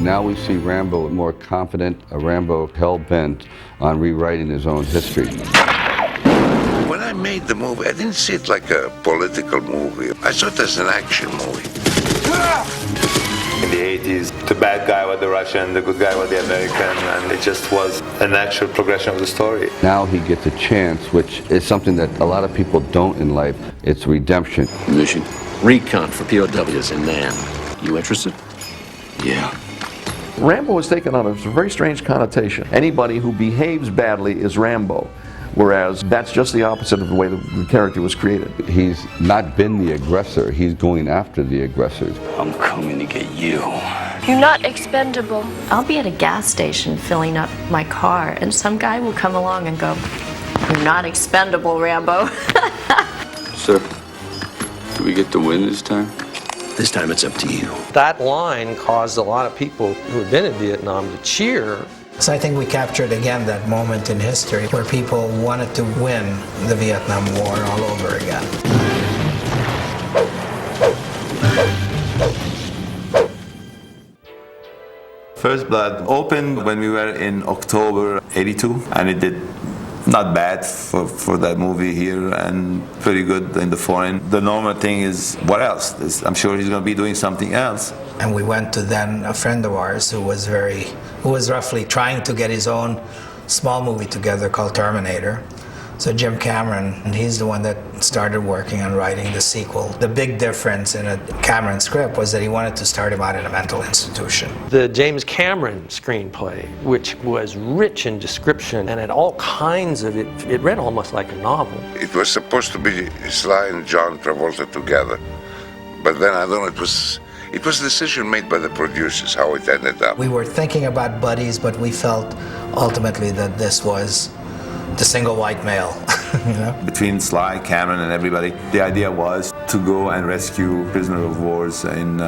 Now we see Rambo more confident, a Rambo hell-bent on rewriting his own history. When I made the movie, I didn't see it like a political movie. I saw it as an action movie. In the 80s, the bad guy was the Russian, the good guy was the American, and it just was a natural progression of the story. Now he gets a chance, which is something that a lot of people don't in life. It's redemption. Mission: recon for POWs in Nam. You interested? Yeah. Rambo has taken on a very strange connotation. Anybody who behaves badly is Rambo, whereas that's just the opposite of the way the character was created. He's not been the aggressor, he's going after the aggressors. I'm coming to get you. You're not expendable. I'll be at a gas station filling up my car, and some guy will come along and go, "You're not expendable, Rambo." Sir, do we get to win this time? This time it's up to you. That line caused a lot of people who had been in Vietnam to cheer. So I think we captured again that moment in history where people wanted to win the Vietnam War all over again. First Blood opened when we were in October '82, and it did not bad for that movie here, and pretty good in the foreign. The normal thing is, what else? I'm sure he's going to be doing something else. And we went to then a friend of ours who was roughly trying to get his own small movie together called Terminator. So Jim Cameron, and he's the one that started working on writing the sequel. The big difference in a Cameron script was that he wanted to start him out in a mental institution. The James Cameron screenplay, which was rich in description and had all kinds of it read almost like a novel. It was supposed to be Sly and John Travolta together. But then, I don't know, it was a decision made by the producers, how it ended up. We were thinking about buddies, but we felt ultimately that this was the single white male. You know? Between Sly, Cameron, and everybody, the idea was to go and rescue prisoner of wars in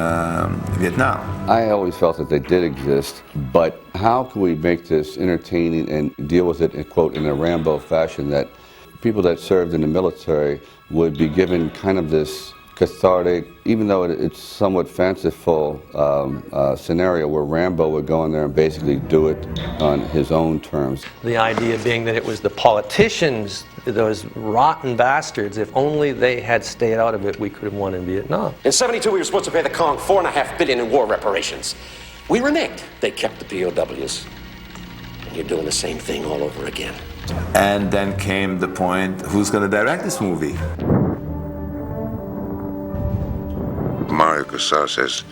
Vietnam. I always felt that they did exist, but how can we make this entertaining and deal with it, quote, in a Rambo fashion, that people that served in the military would be given kind of this cathartic, even though it's somewhat fanciful scenario where Rambo would go in there and basically do it on his own terms. The idea being that it was the politicians, those rotten bastards, if only they had stayed out of it, we could have won in Vietnam. In '72, we were supposed to pay the Kong $4.5 billion in war reparations. We reneged. They kept the POWs. And you're doing the same thing all over again. And then came the point, who's going to direct this movie? Mario Casal says,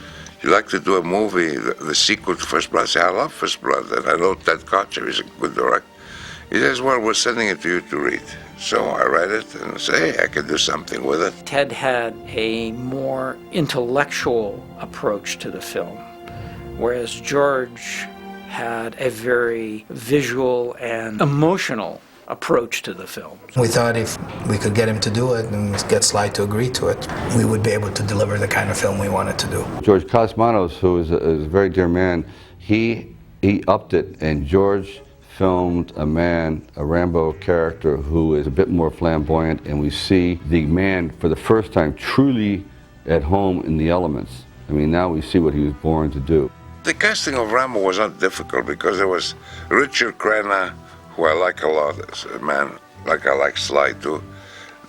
"You like to do a movie, the sequel to First Blood?" I say, "I love First Blood, and I know Ted Kotcher is a good director." He says, "Well, we're sending it to you to read." So I read it and I say, "Hey, I can do something with it." Ted had a more intellectual approach to the film, whereas George had a very visual and emotional approach to the film. We thought if we could get him to do it and get Sly to agree to it, we would be able to deliver the kind of film we wanted to do. George Cosmatos, who is a very dear man, he upped it, and George filmed a Rambo character who is a bit more flamboyant, and we see the man for the first time truly at home in the elements. I mean, now we see what he was born to do. The casting of Rambo was not difficult because there was Richard Crenna, who I like a lot as a man, like I like Sly too.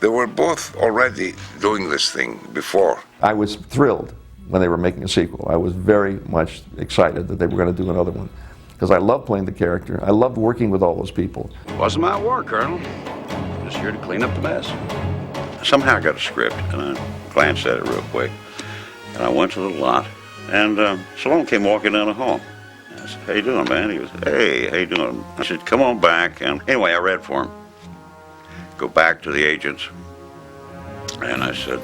They were both already doing this thing before. I was thrilled when they were making a sequel. I was very much excited that they were going to do another one, because I love playing the character. I loved working with all those people. Wasn't my war, Colonel. Just here to clean up the mess. Somehow I got a script, and I glanced at it real quick, and I went to the lot, and Stallone came walking down the hall. I said, "How you doing, man?" He goes, "Hey, how you doing?" I said, "Come on back." And anyway, I read for him. Go back to the agents. And I said,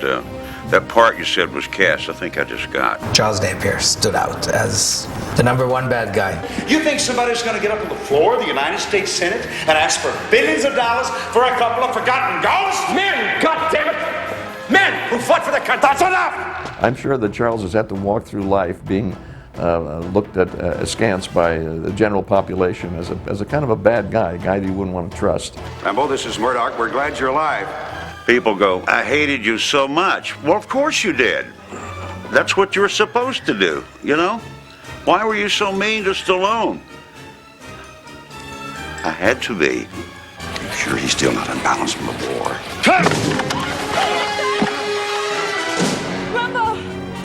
that part you said was cast, I think I just got. Charles Napier stood out as the #1 bad guy. You think somebody's going to get up on the floor of the United States Senate and ask for billions of dollars for a couple of forgotten ghosts? Men, goddammit! Men who fought for the country. That's enough! I'm sure that Charles has had to walk through life being looked at askance by the general population as a kind of a bad guy, a guy that you wouldn't want to trust. Rambo, this is Murdoch. We're glad you're alive. People go, "I hated you so much." Well, of course you did. That's what you were supposed to do, you know? Why were you so mean to Stallone? I had to be. I'm sure he's still not unbalanced from the war.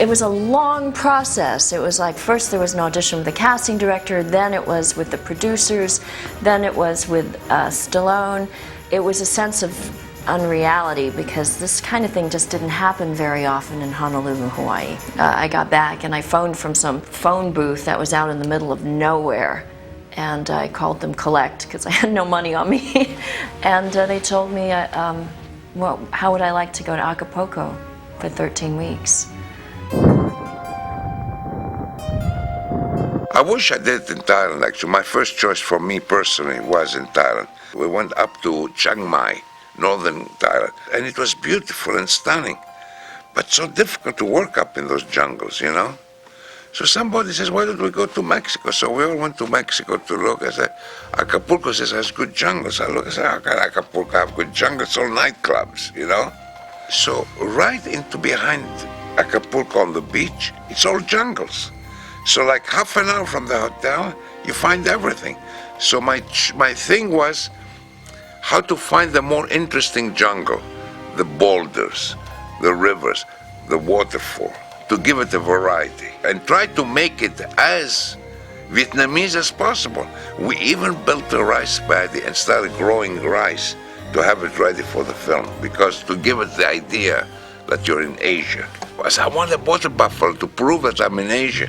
It was a long process. It was like first there was an audition with the casting director, then it was with the producers, then it was with Stallone. It was a sense of unreality because this kind of thing just didn't happen very often in Honolulu, Hawaii. I got back and I phoned from some phone booth that was out in the middle of nowhere, and I called them collect because I had no money on me. And they told me, well, how would I like to go to Acapulco for 13 weeks? I wish I did it in Thailand, actually. My first choice for me personally was in Thailand. We went up to Chiang Mai, northern Thailand, and it was beautiful and stunning, but so difficult to work up in those jungles, you know? So somebody says, why don't we go to Mexico? So we all went to Mexico to look. I said, Acapulco says has good jungles. I look, I said, how can Acapulco have good jungles? It's all nightclubs, you know? So right into behind Acapulco on the beach, it's all jungles. So like half an hour from the hotel, you find everything. So my thing was how to find the more interesting jungle, the boulders, the rivers, the waterfall, to give it a variety and try to make it as Vietnamese as possible. We even built a rice paddy and started growing rice to have it ready for the film, because to give it the idea that you're in Asia. I want a water buffalo to prove that I'm in Asia.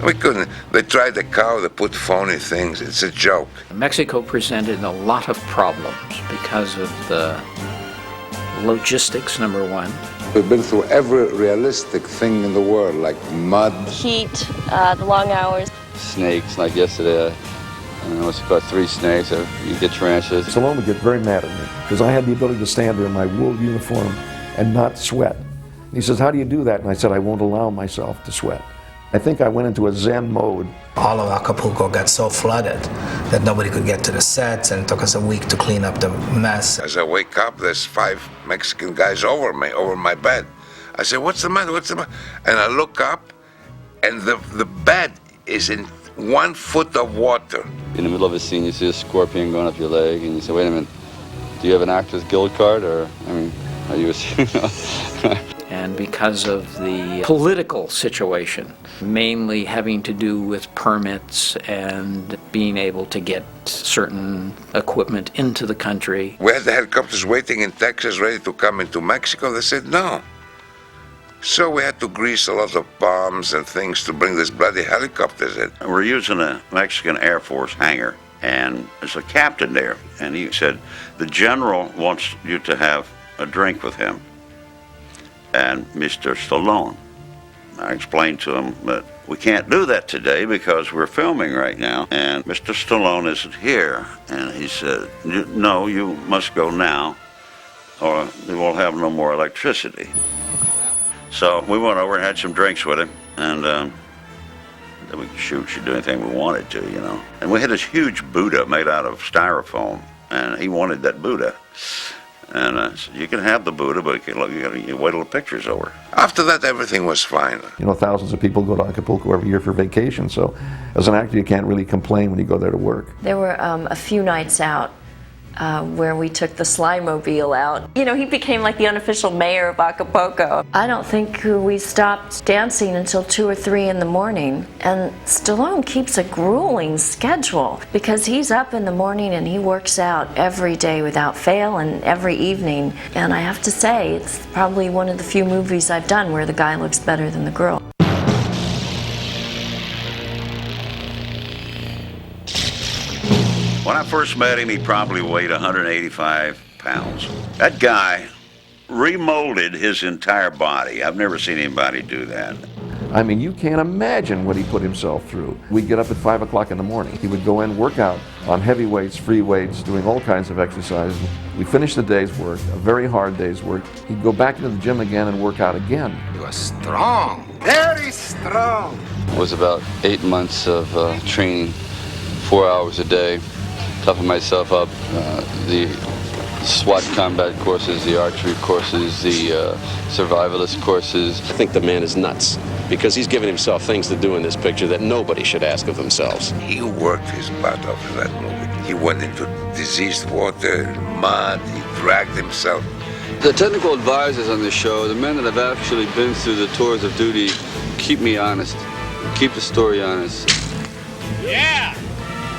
We couldn't. They tried the cow, they put phony things. It's a joke. Mexico presented a lot of problems because of the logistics, number one. We've been through every realistic thing in the world, like mud. Heat, the long hours. Snakes, like yesterday, I must have caught 3 snakes, or you get tarantulas. Stallone would get very mad at me because I had the ability to stand there in my wool uniform and not sweat. And he says, how do you do that? And I said, I won't allow myself to sweat. I think I went into a Zen mode. All of Acapulco got so flooded that nobody could get to the sets, and it took us a week to clean up the mess. As I wake up, there's 5 Mexican guys over me, over my bed. I say, what's the matter, what's the matter? And I look up, and the bed is in 1 foot of water. In the middle of a scene, you see a scorpion going up your leg, and you say, wait a minute, do you have an Actors Guild card, or, I mean, are you a... And because of the political situation, mainly having to do with permits and being able to get certain equipment into the country. We had the helicopters waiting in Texas ready to come into Mexico. They said no. So we had to grease a lot of bombs and things to bring these bloody helicopters in. We're using a Mexican Air Force hangar, and there's a captain there, and he said, the general wants you to have a drink with him and Mr. Stallone. I explained to him that we can't do that today because we're filming right now and Mr. Stallone isn't here. And he said, no, you must go now or we will have no more electricity. So we went over and had some drinks with him, and then we could shoot do anything we wanted to, you know. And we had this huge Buddha made out of styrofoam, and he wanted that Buddha. And I said, you can have the Buddha, but you wait till the picture's over. After that, everything was fine. You know, thousands of people go to Acapulco every year for vacation, so as an actor, you can't really complain when you go there to work. There were a few nights out where we took the Slime-mobile out. You know, he became like the unofficial mayor of Acapulco. I don't think we stopped dancing until 2 or 3 in the morning. And Stallone keeps a grueling schedule because he's up in the morning and he works out every day without fail and every evening. And I have to say, it's probably one of the few movies I've done where the guy looks better than the girl. When I first met him, he probably weighed 185 pounds. That guy remolded his entire body. I've never seen anybody do that. I mean, you can't imagine what he put himself through. We'd get up at 5 o'clock in the morning. He would go in, work out on heavy weights, free weights, doing all kinds of exercises. We finished the day's work, a very hard day's work. He'd go back into the gym again and work out again. You are strong, very strong. It was about 8 months of training, 4 hours a day. Toughen myself up, the SWAT combat courses, the archery courses, the survivalist courses. I think the man is nuts because he's given himself things to do in this picture that nobody should ask of themselves. He worked his butt off in that movie. He went into diseased water, mud, he dragged himself. The technical advisors on the show, the men that have actually been through the tours of duty, keep me honest, keep the story honest. Yeah!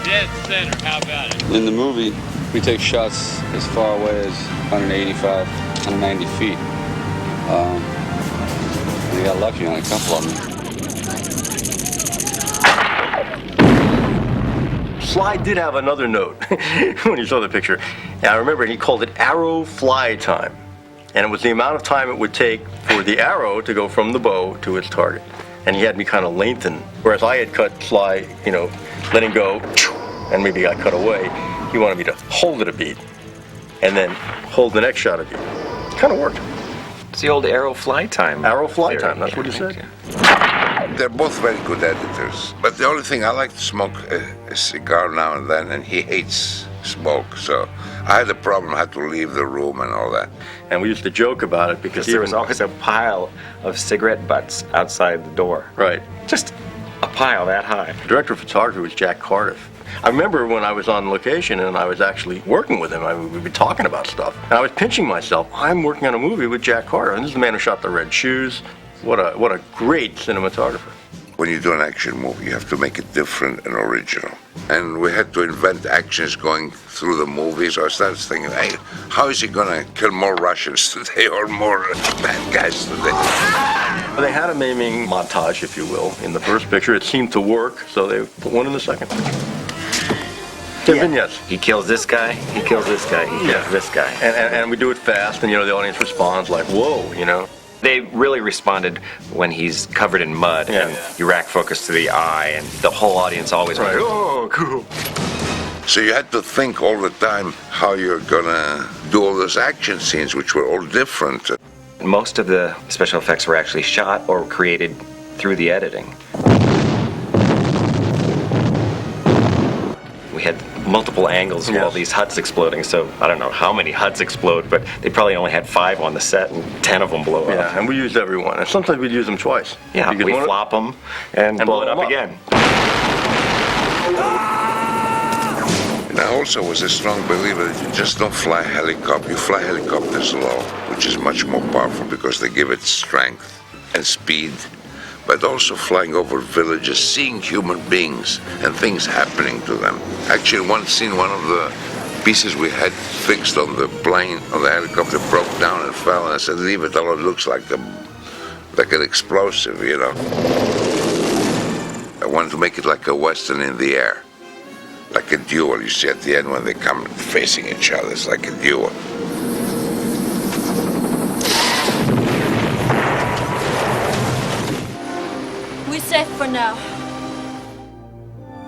Dead center, how about it? In the movie, we take shots as far away as 185, 190 feet. We got lucky on a couple of them. Sly did have another note when he saw the picture. And I remember he called it arrow fly time. And it was the amount of time it would take for the arrow to go from the bow to its target. And he had me kind of lengthen. Whereas I had cut Sly, you know, letting go, and maybe got cut away. He wanted me to hold it a beat and then hold the next shot a beat. It kind of worked. It's the old arrow fly time. Arrow fly time, that's what he said. They're both very good editors. But the only thing, I like to smoke a cigar now and then, and he hates smoke. So I had a problem, I had to leave the room and all that. And we used to joke about it because there was always a pile of cigarette butts outside the door. Right. Just a pile that high. The director of photography was Jack Cardiff. I remember when I was on location and I was actually working with him, we'd be talking about stuff. And I was pinching myself. I'm working on a movie with Jack Cardiff. And this is the man who shot The Red Shoes. What a great cinematographer. When you do an action movie, you have to make it different and original. And we had to invent actions going through the movies. I started thinking, hey, how is he going to kill more Russians today or more bad guys today? They had a maiming montage, if you will, in the first picture. It seemed to work, so they put one in the second picture. Vignettes. He kills this guy, he kills this guy, he kills this guy. And we do it fast, and, you know, the audience responds like, whoa, you know. They really responded when he's covered in mud and you rack focus to the eye, and the whole audience always went, oh, cool. So you had to think all the time how you're gonna do all those action scenes, which were all different. Most of the special effects were actually shot or created through the editing. We had multiple angles of all these huts exploding, so I don't know how many huts explode, but they probably only had 5 on the set and 10 of them blow up. Yeah, and we used every one, and sometimes we'd use them twice. Yeah, we flop them and blow it up again. And I also was a strong believer that you just don't fly a helicopter. You fly helicopters low, which is much more powerful because they give it strength and speed. But also flying over villages, seeing human beings and things happening to them. Actually, one scene, one of the pieces we had fixed on the plane, on the helicopter, broke down and fell. And I said, leave it alone, it looks like an explosive, you know. I wanted to make it like a Western in the air. Like a duel, you see at the end when they come facing each other, it's like a duel. We're safe for now.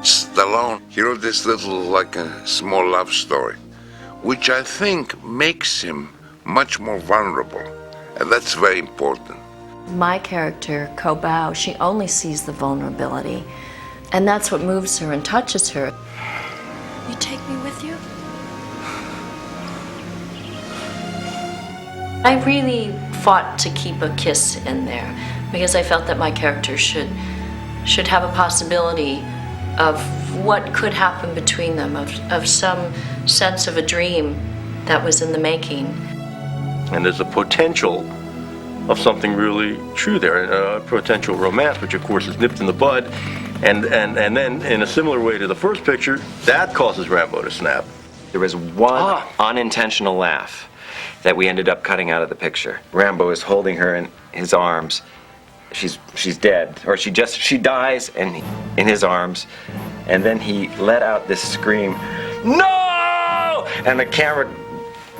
Stallone, he wrote this little, like a small love story, which I think makes him much more vulnerable, and that's very important. My character, Ko Bao, she only sees the vulnerability, and that's what moves her and touches her. You take me with you? I really fought to keep a kiss in there because I felt that my character should have a possibility of what could happen between them, of some sense of a dream that was in the making. And there's a potential of something really true there, a potential romance, which of course is nipped in the bud. And then, in a similar way to the first picture, that causes Rambo to snap. There was one unintentional laugh that we ended up cutting out of the picture. Rambo is holding her in his arms. She's dead, or she dies in his arms, and then he let out this scream, "No!" And the camera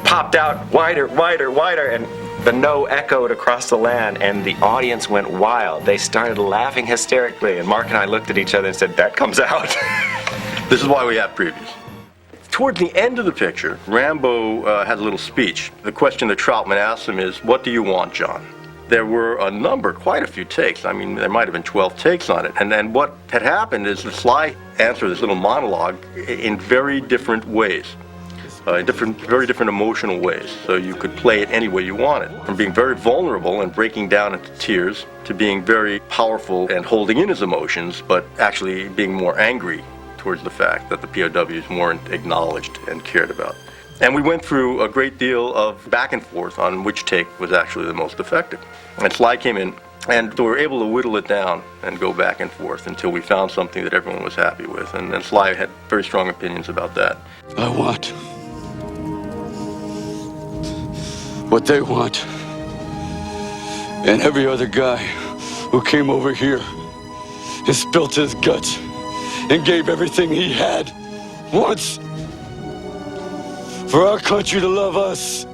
popped out wider, and the no echoed across the land, and the audience went wild. They started laughing hysterically, and Mark and I looked at each other and said, that comes out. This is why we have previews. Toward the end of the picture, Rambo has a little speech. The question that Troutman asked him is, what do you want, John? There were quite a few takes. I mean, there might have been 12 takes on it. And then what had happened is that Sly answered this little monologue in very different ways. in very different emotional ways. So you could play it any way you wanted, from being very vulnerable and breaking down into tears to being very powerful and holding in his emotions, but actually being more angry towards the fact that the POWs weren't acknowledged and cared about. And we went through a great deal of back and forth on which take was actually the most effective. And Sly came in, and we were able to whittle it down and go back and forth until we found something that everyone was happy with. And Sly had very strong opinions about that. I want what they want. And every other guy who came over here and spilt his guts and gave everything he had once for our country to love us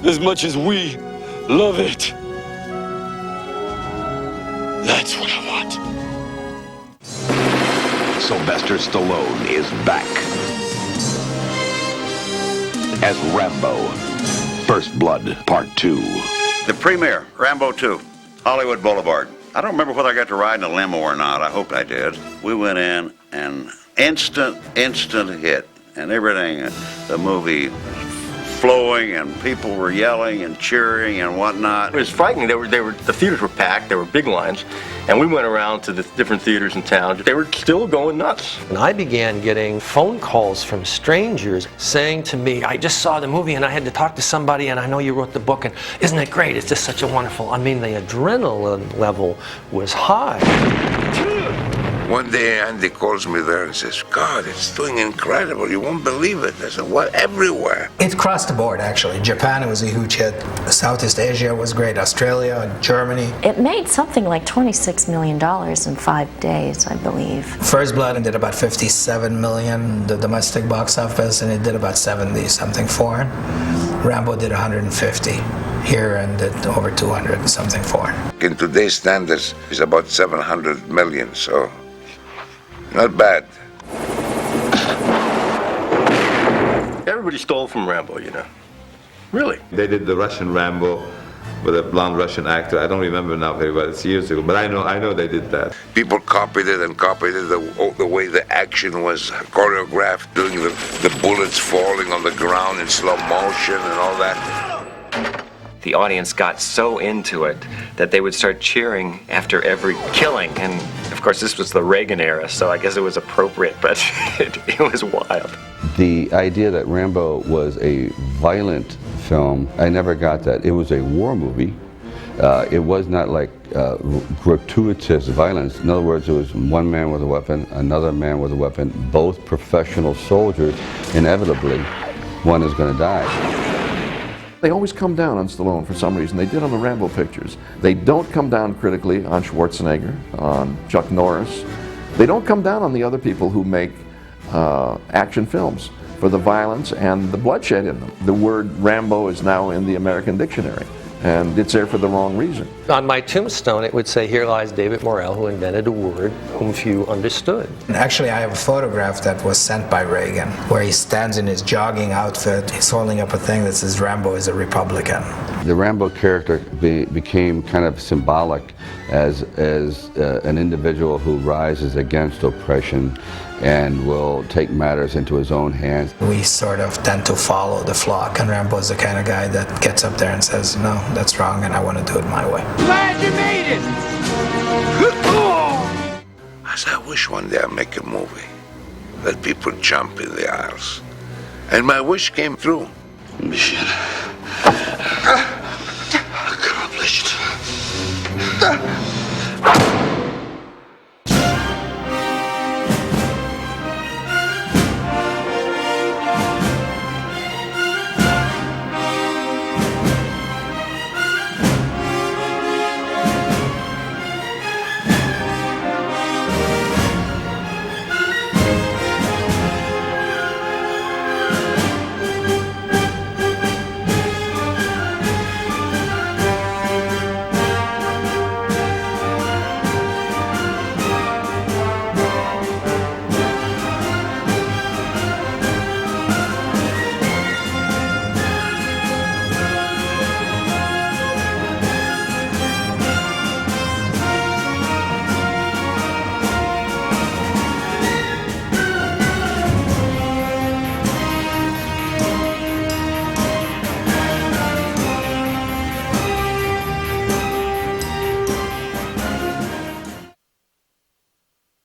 as much as we love it. That's what I want. Sylvester Stallone is back as Rambo, First Blood Part 2. The premiere, Rambo II, Hollywood Boulevard. I don't remember whether I got to ride in a limo or not. I hope I did. We went in and instant hit. And everything, the movie flowing and people were yelling and cheering and whatnot. It was frightening. The theaters were packed. There were big lines. And we went around to the different theaters in town. They were still going nuts. And I began getting phone calls from strangers saying to me, I just saw the movie and I had to talk to somebody and I know you wrote the book and isn't it great? It's just such a wonderful, I mean, the adrenaline level was high. One day Andy calls me there and says, God, it's doing incredible. You won't believe it. I said, what? Everywhere. It crossed the board, actually. Japan was a huge hit. Southeast Asia was great. Australia, Germany. It made something like $26 million in 5 days, I believe. First Blood did about 57 million, the domestic box office, and it did about 70-something foreign. Rambo did 150 here and did over 200 something foreign. In today's standards, it's about 700 million, so not bad. Everybody stole from Rambo, you know. Really. They did the Russian Rambo with a blonde Russian actor. I don't remember now very well. It's years ago, but I know they did that. People copied it the way the action was choreographed, doing the bullets falling on the ground in slow motion and all that. The audience got so into it that they would start cheering after every killing. And of course, this was the Reagan era, so I guess it was appropriate, but it was wild. The idea that Rambo was a violent film, I never got that. It was a war movie. It was not like gratuitous violence. In other words, it was one man with a weapon, another man with a weapon, both professional soldiers. Inevitably, one is going to die. They always come down on Stallone for some reason. They did on the Rambo pictures. They don't come down critically on Schwarzenegger, on Chuck Norris. They don't come down on the other people who make action films for the violence and the bloodshed in them. The word Rambo is now in the American dictionary, and it's there for the wrong reason. On my tombstone, it would say, here lies David Morrell, who invented a word whom few understood. And actually, I have a photograph that was sent by Reagan, where he stands in his jogging outfit. He's holding up a thing that says Rambo is a Republican. The Rambo character became kind of symbolic as an individual who rises against oppression and will take matters into his own hands. We sort of tend to follow the flock, and Rambo is the kind of guy that gets up there and says, no, that's wrong, and I want to do it my way. Glad you made it! I said, I wish one day I'd make a movie that people jump in the aisles. And my wish came true. Mission accomplished.